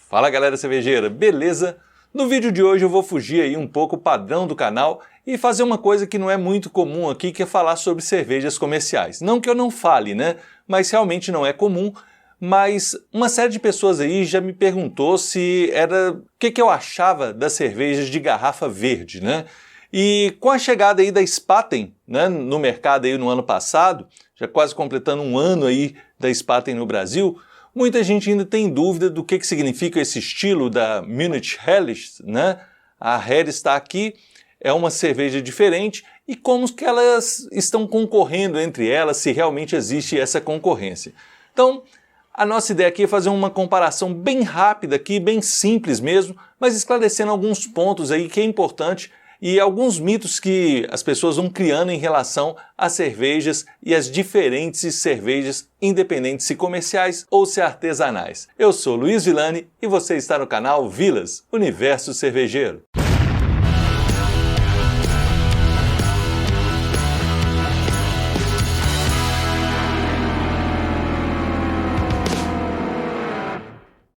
Fala galera cervejeira, beleza? No vídeo de hoje eu vou fugir aí um pouco o padrão do canal e fazer uma coisa que não é muito comum aqui, que é falar sobre cervejas comerciais. Não que eu não fale, né? Mas realmente não é comum. Mas uma série de pessoas aí já me perguntou se era o que eu achava das cervejas de garrafa verde, né? E com a chegada aí da Spaten, né, no mercado aí no ano passado, já quase completando um ano aí da Spaten no Brasil, muita gente ainda tem dúvida do que significa esse estilo da Munich Helles, né? A Helles está aqui, é uma cerveja diferente e como que elas estão concorrendo entre elas, se realmente existe essa concorrência. Então, a nossa ideia aqui é fazer uma comparação bem rápida aqui, bem simples mesmo, mas esclarecendo alguns pontos aí que é importante e alguns mitos que as pessoas vão criando em relação às cervejas e às diferentes cervejas, independentes se comerciais ou se artesanais. Eu sou Luiz Villani e você está no canal Vilas, Universo Cervejeiro.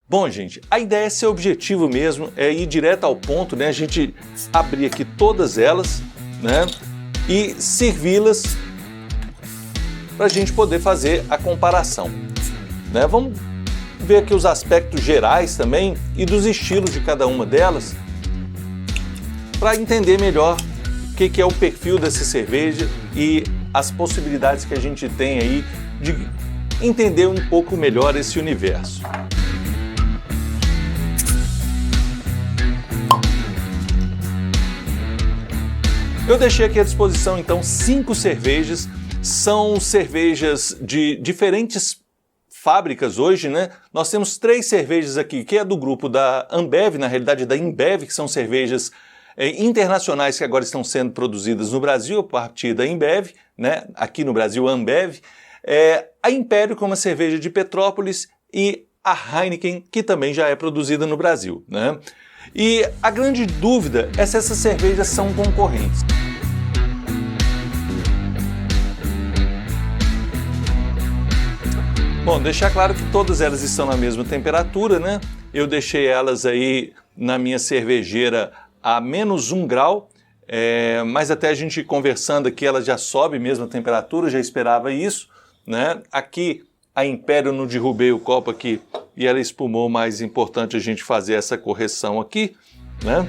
Bom, gente, a ideia é ser objetivo mesmo, é ir direto ao ponto, né? A gente abrir aqui todas elas, né? E servi-las para a gente poder fazer a comparação, né? Vamos ver aqui os aspectos gerais também e dos estilos de cada uma delas para entender melhor o que é o perfil dessa cerveja e as possibilidades que a gente tem aí de entender um pouco melhor esse universo. Eu deixei aqui à disposição, então, 5 cervejas. São cervejas de diferentes fábricas hoje, né? Nós temos 3 cervejas aqui, que é do grupo da Ambev, na realidade da Inbev, que são cervejas internacionais que agora estão sendo produzidas no Brasil, a partir da Inbev, né? Aqui no Brasil, a Ambev. A Império, como a cerveja de Petrópolis, e a Heineken, que também já é produzida no Brasil, né? E a grande dúvida é se essas cervejas são concorrentes. Bom, deixar claro que todas elas estão na mesma temperatura, né? Eu deixei elas aí na minha cervejeira a menos 1 grau, mas até a gente conversando aqui ela já sobe mesmo a temperatura, já esperava isso, né? Aqui a Império, não derrubei o copo aqui e ela espumou, mais importante a gente fazer essa correção aqui, né?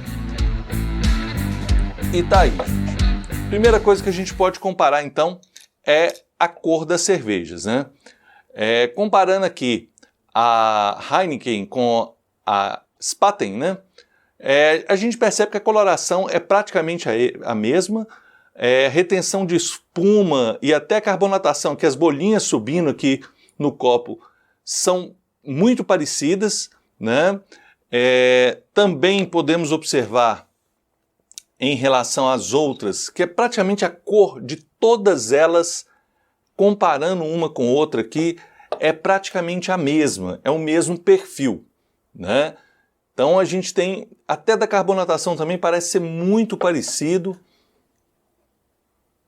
E tá aí. Primeira coisa que a gente pode comparar então é a cor das cervejas, né? Comparando aqui a Heineken com a Spaten, né? A gente percebe que a coloração é praticamente a mesma, retenção de espuma e até carbonatação, que as bolinhas subindo aqui no copo são muito parecidas, né? Também podemos observar em relação às outras, que é praticamente a cor de todas elas, comparando uma com outra aqui, é praticamente a mesma, é o mesmo perfil, né? Então a gente tem, até da carbonatação também parece ser muito parecido.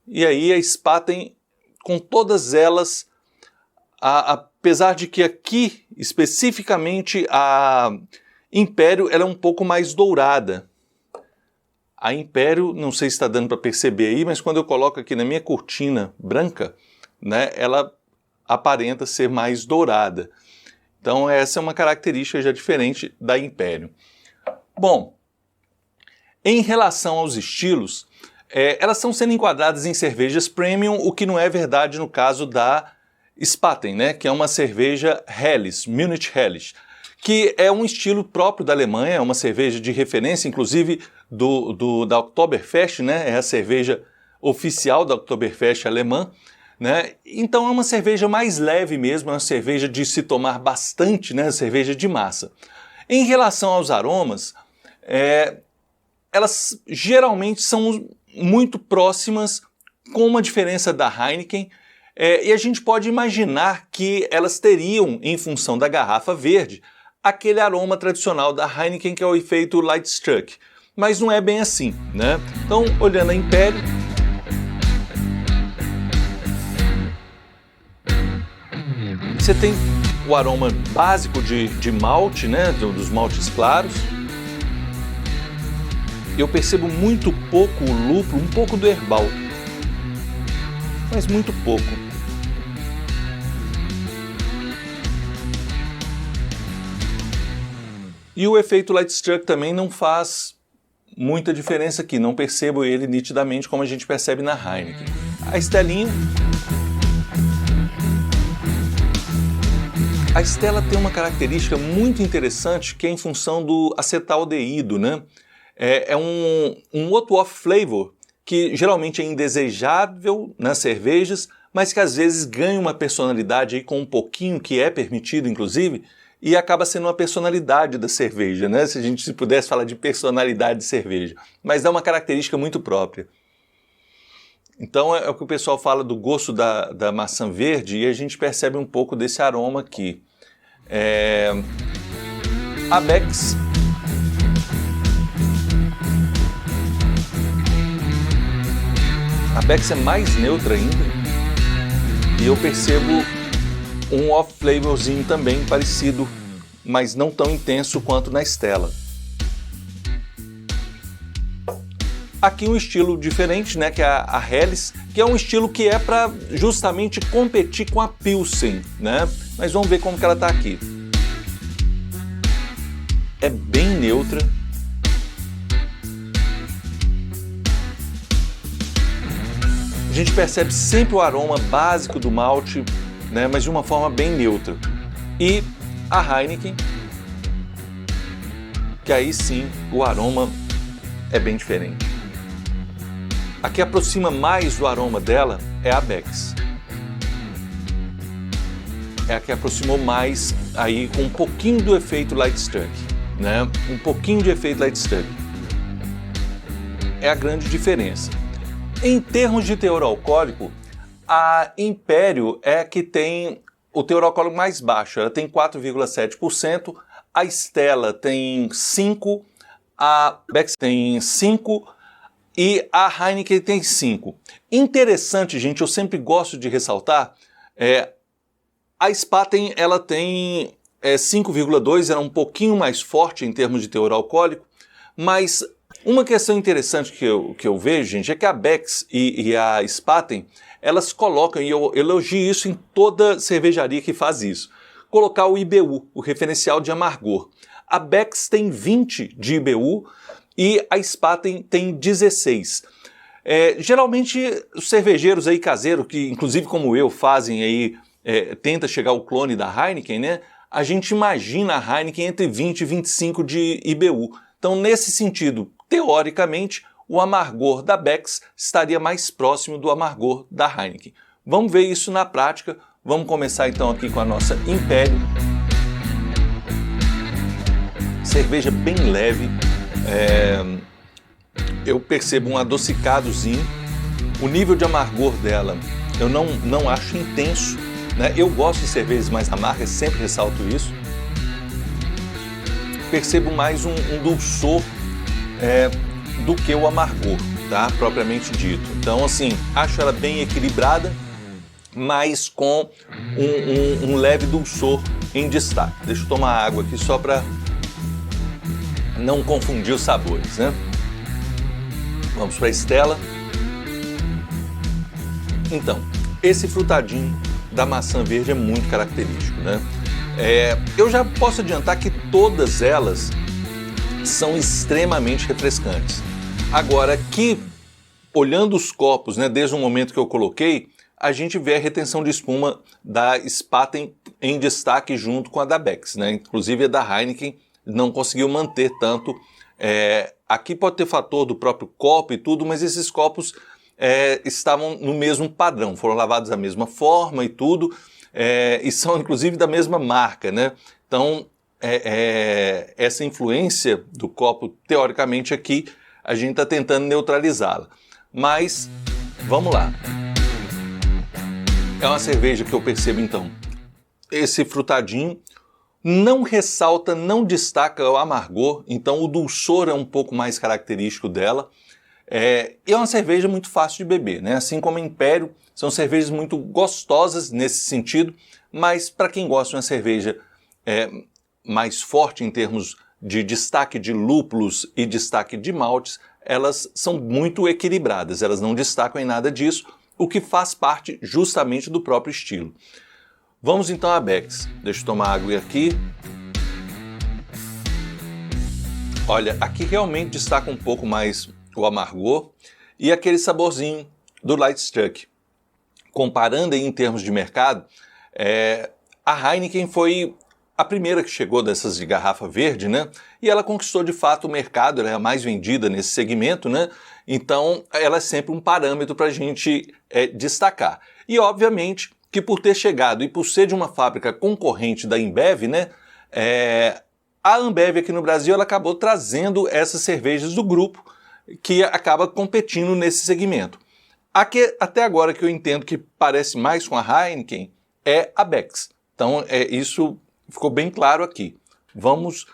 E aí a Spaten, com todas elas, apesar de que aqui, especificamente, a Império ela é um pouco mais dourada. A Império, não sei se está dando para perceber aí, mas quando eu coloco aqui na minha cortina branca, né, ela aparenta ser mais dourada. Então essa é uma característica já diferente da Império. Bom, em relação aos estilos, elas estão sendo enquadradas em cervejas premium, o que não é verdade no caso da Spaten, né, que é uma cerveja Helles, Munich Helles, que é um estilo próprio da Alemanha, é uma cerveja de referência, inclusive da Oktoberfest, né, é a cerveja oficial da Oktoberfest alemã, né? Então é uma cerveja mais leve mesmo, é uma cerveja de se tomar bastante, né, cerveja de massa. Em relação aos aromas, elas geralmente são muito próximas, com uma diferença da Heineken, e a gente pode imaginar que elas teriam, em função da garrafa verde, aquele aroma tradicional da Heineken, que é o efeito light struck. Mas não é bem assim, né? Então, olhando a Império, você tem o aroma básico de malte, né, dos maltes claros. Eu percebo muito pouco o lúpulo, um pouco do herbal, mas muito pouco. E o efeito Light Struck também não faz muita diferença aqui, não percebo ele nitidamente como a gente percebe na Heineken. A Stellinha. A Stella tem uma característica muito interessante que é em função do acetaldeído, né? É um outro off-flavor que geralmente é indesejável nas cervejas, mas que às vezes ganha uma personalidade aí com um pouquinho, que é permitido inclusive, e acaba sendo uma personalidade da cerveja, né? Se a gente pudesse falar de personalidade de cerveja, mas dá uma característica muito própria. Então é o que o pessoal fala do gosto da maçã verde, e a gente percebe um pouco desse aroma aqui. A Beck's é mais neutra ainda, e eu percebo um off-flavorzinho também parecido, mas não tão intenso quanto na Stella. Aqui um estilo diferente, né, que é a Helles, que é um estilo que é para justamente competir com a Pilsen, né? Mas vamos ver como que ela está aqui. É bem neutra. A gente percebe sempre o aroma básico do malte, né, mas de uma forma bem neutra. E a Heineken, que aí sim o aroma é bem diferente. A que aproxima mais do aroma dela é a Beck's. É a que aproximou mais aí com um pouquinho do efeito Light Struck, né? Um pouquinho de efeito Light Struck. É a grande diferença. Em termos de teor alcoólico, a Império é a que tem o teor alcoólico mais baixo. Ela tem 4,7%, a Stella tem 5%, a Beck's tem 5%, e a Heineken tem 5%. Interessante, gente, eu sempre gosto de ressaltar, a Spaten ela tem 5,2%, ela é um pouquinho mais forte em termos de teor alcoólico, mas uma questão interessante que eu vejo, gente, é que a Beck's e a Spaten, elas colocam, e eu elogio isso em toda cervejaria que faz isso, colocar o IBU, o referencial de amargor. A Beck's tem 20 de IBU, e a Spaten tem 16. Geralmente os cervejeiros aí caseiros, que inclusive como eu fazem aí, tenta chegar ao clone da Heineken, né? A gente imagina a Heineken entre 20 e 25 de IBU. Então nesse sentido, teoricamente, o amargor da Beck's estaria mais próximo do amargor da Heineken. Vamos ver isso na prática. Vamos começar então aqui com a nossa Império. Cerveja bem leve. Eu percebo um adocicadozinho. O nível de amargor dela eu não acho intenso, né? Eu gosto de cervejas mais amargas, sempre ressalto isso. Percebo mais um dulçor do que o amargor, tá? Propriamente dito. Então, assim, acho ela bem equilibrada, mas com um leve dulçor em destaque. Deixa eu tomar água aqui só para não confundir os sabores, né? Vamos para a Stella. Então, esse frutadinho da maçã verde é muito característico, né? Eu já posso adiantar que todas elas são extremamente refrescantes. Agora, aqui, olhando os copos, né, desde o momento que eu coloquei, a gente vê a retenção de espuma da Spaten em destaque junto com a da Beck's, né? Inclusive a da Heineken não conseguiu manter tanto. Aqui pode ter fator do próprio copo e tudo, mas esses copos estavam no mesmo padrão, foram lavados da mesma forma e tudo, e são inclusive da mesma marca, né? Então, essa influência do copo, teoricamente aqui, a gente está tentando neutralizá-la. Mas, vamos lá. É uma cerveja que eu percebo, então, esse frutadinho, não ressalta, não destaca o amargor, então o dulçor é um pouco mais característico dela. E é uma cerveja muito fácil de beber, né? Assim como a Império, são cervejas muito gostosas nesse sentido, mas para quem gosta de uma cerveja mais forte em termos de destaque de lúpulos e destaque de maltes, elas são muito equilibradas, elas não destacam em nada disso, o que faz parte justamente do próprio estilo. Vamos então à Beck's. Deixa eu tomar água aqui. Olha, aqui realmente destaca um pouco mais o amargor e aquele saborzinho do Lightstruck. Comparando aí em termos de mercado, a Heineken foi a primeira que chegou dessas de garrafa verde, né? E ela conquistou de fato o mercado, ela é a mais vendida nesse segmento, né? Então ela é sempre um parâmetro para a gente destacar. E obviamente que por ter chegado e por ser de uma fábrica concorrente da Ambev, né? A Ambev aqui no Brasil ela acabou trazendo essas cervejas do grupo que acaba competindo nesse segmento. Até agora que eu entendo que parece mais com a Heineken é a Beck's. Então isso ficou bem claro aqui. Vamos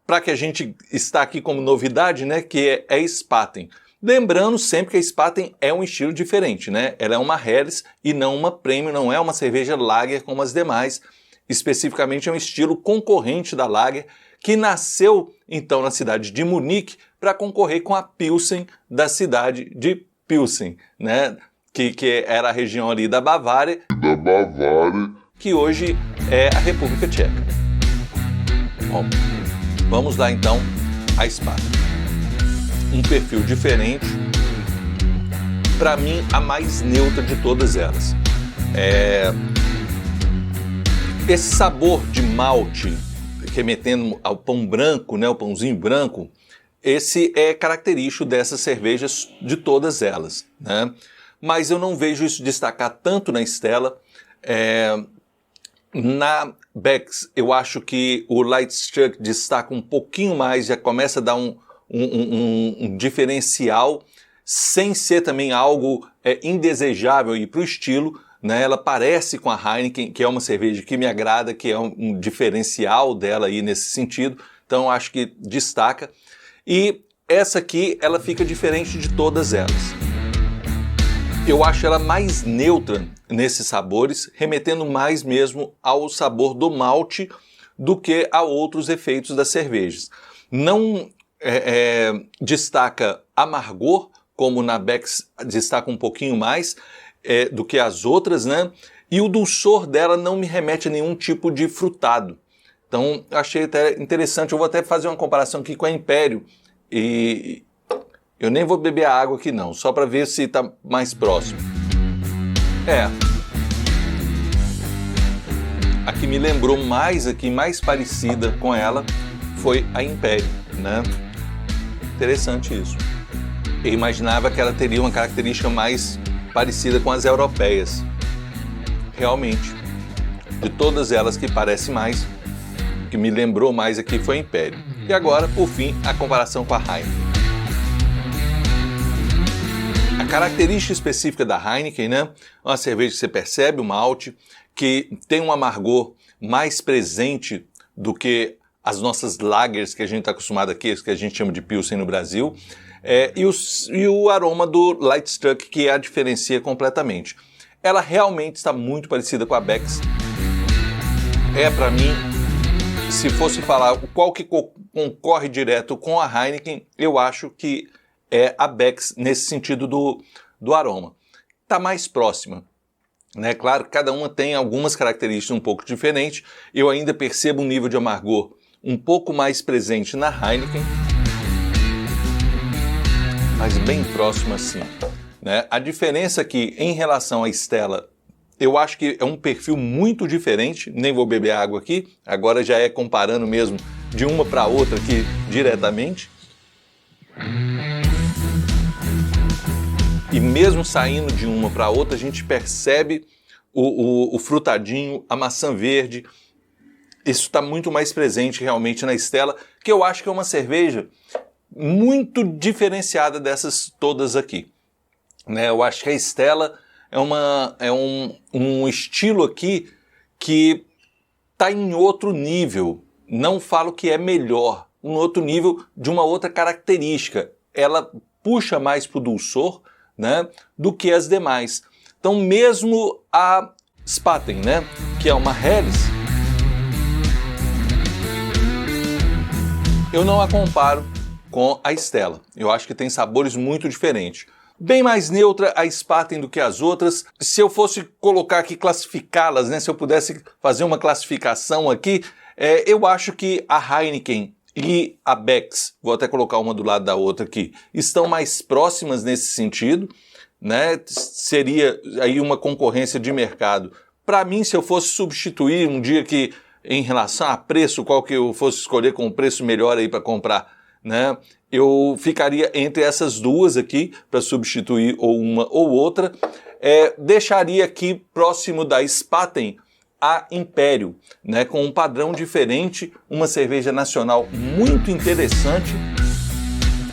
para que a gente está aqui como novidade, né, que é a Spaten. Lembrando sempre que a Spaten é um estilo diferente, né? Ela é uma Helles e não uma Premium, não é uma cerveja Lager como as demais. Especificamente é um estilo concorrente da Lager, que nasceu então na cidade de Munique para concorrer com a Pilsen da cidade de Pilsen, né? Que era a região ali da Bavária, que hoje é a República Tcheca. Bom, vamos lá então a Spaten. Um perfil diferente, para mim a mais neutra de todas elas. Esse sabor de malte, remetendo ao pão branco, né, o pãozinho branco, esse é característico dessas cervejas de todas elas, né? Mas eu não vejo isso destacar tanto na Stella. Na Beck's eu acho que o Lightstruck destaca um pouquinho mais, já começa a dar um diferencial, sem ser também algo indesejável e para o estilo, né? Ela parece com a Heineken, que é uma cerveja que me agrada, que é um diferencial dela aí nesse sentido, então acho que destaca. E essa aqui, ela fica diferente de todas elas. Eu acho ela mais neutra nesses sabores, remetendo mais mesmo ao sabor do malte do que a outros efeitos das cervejas. Não destaca amargor, como na Beck's destaca um pouquinho mais do que as outras, né? E o dulçor dela não me remete a nenhum tipo de frutado. Então, achei até interessante. Eu vou até fazer uma comparação aqui com a Império. E eu nem vou beber a água aqui não, só para ver se está mais próximo. A que me lembrou mais aqui, mais parecida com ela, foi a Império, né? Interessante isso. Eu imaginava que ela teria uma característica mais parecida com as europeias. Realmente, de todas elas que parece mais, o que me lembrou mais aqui foi a Império. E agora, por fim, a comparação com a Heineken. A característica específica da Heineken, né? Uma cerveja que você percebe, um malte, que tem um amargor mais presente do que as nossas lagers que a gente está acostumado aqui, que a gente chama de Pilsen no Brasil, e o aroma do Lightstruck, que a diferencia completamente. Ela realmente está muito parecida com a Beck's. Para mim, se fosse falar qual que concorre direto com a Heineken, eu acho que é a Beck's nesse sentido do aroma. Está mais próxima. Né? Claro, cada uma tem algumas características um pouco diferentes. Eu ainda percebo um nível de amargor um pouco mais presente na Heineken, mas bem próximo assim. Né? A diferença aqui em relação à Stella, eu acho que é um perfil muito diferente, nem vou beber água aqui, agora já é comparando mesmo de uma para outra aqui diretamente. E mesmo saindo de uma para outra, a gente percebe o frutadinho, a maçã verde. Isso está muito mais presente realmente na Stella, que eu acho que é uma cerveja muito diferenciada dessas todas aqui. Né? Eu acho que a Stella é um estilo aqui que está em outro nível. Não falo que é melhor, um outro nível de uma outra característica. Ela puxa mais para o dulçor, né, do que as demais. Então mesmo a Spaten, né? Que é uma Helles, eu não a comparo com a Stella. Eu acho que tem sabores muito diferentes. Bem mais neutra a Spaten do que as outras. Se eu fosse colocar aqui, classificá-las, né? Se eu pudesse fazer uma classificação aqui, eu acho que a Heineken e a Beck's, vou até colocar uma do lado da outra aqui, estão mais próximas nesse sentido, né? Seria aí uma concorrência de mercado. Para mim, se eu fosse substituir um dia que, em relação a preço, qual que eu fosse escolher com um preço melhor aí para comprar, né? Eu ficaria entre essas duas aqui para substituir ou uma ou outra. Deixaria aqui próximo da Spaten a Império, né? Com um padrão diferente, uma cerveja nacional muito interessante,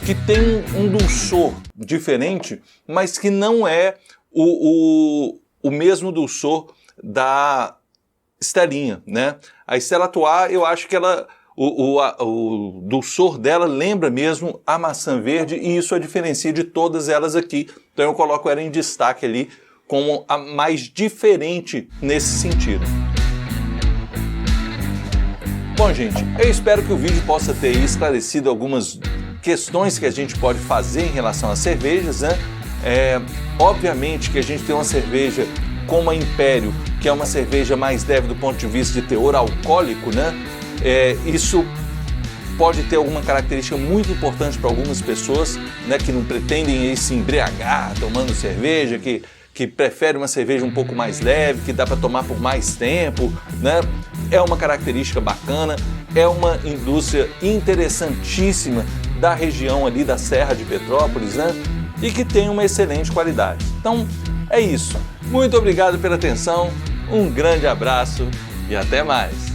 que tem um dulçor diferente, mas que não é o mesmo dulçor da Estelinha, né? A Stella Artois, eu acho que ela, o dulçor dela lembra mesmo a maçã verde, e isso a diferencia de todas elas aqui. Então eu coloco ela em destaque ali como a mais diferente nesse sentido. Bom, gente, eu espero que o vídeo possa ter esclarecido algumas questões que a gente pode fazer em relação às cervejas, né? Obviamente que a gente tem uma cerveja como a Império, que é uma cerveja mais leve do ponto de vista de teor alcoólico, né? Isso pode ter alguma característica muito importante para algumas pessoas, né, que não pretendem se embriagar tomando cerveja, que preferem uma cerveja um pouco mais leve, que dá para tomar por mais tempo, né? É uma característica bacana, é uma indústria interessantíssima da região ali da Serra de Petrópolis, né? E que tem uma excelente qualidade. Então, é isso. Muito obrigado pela atenção, um grande abraço e até mais!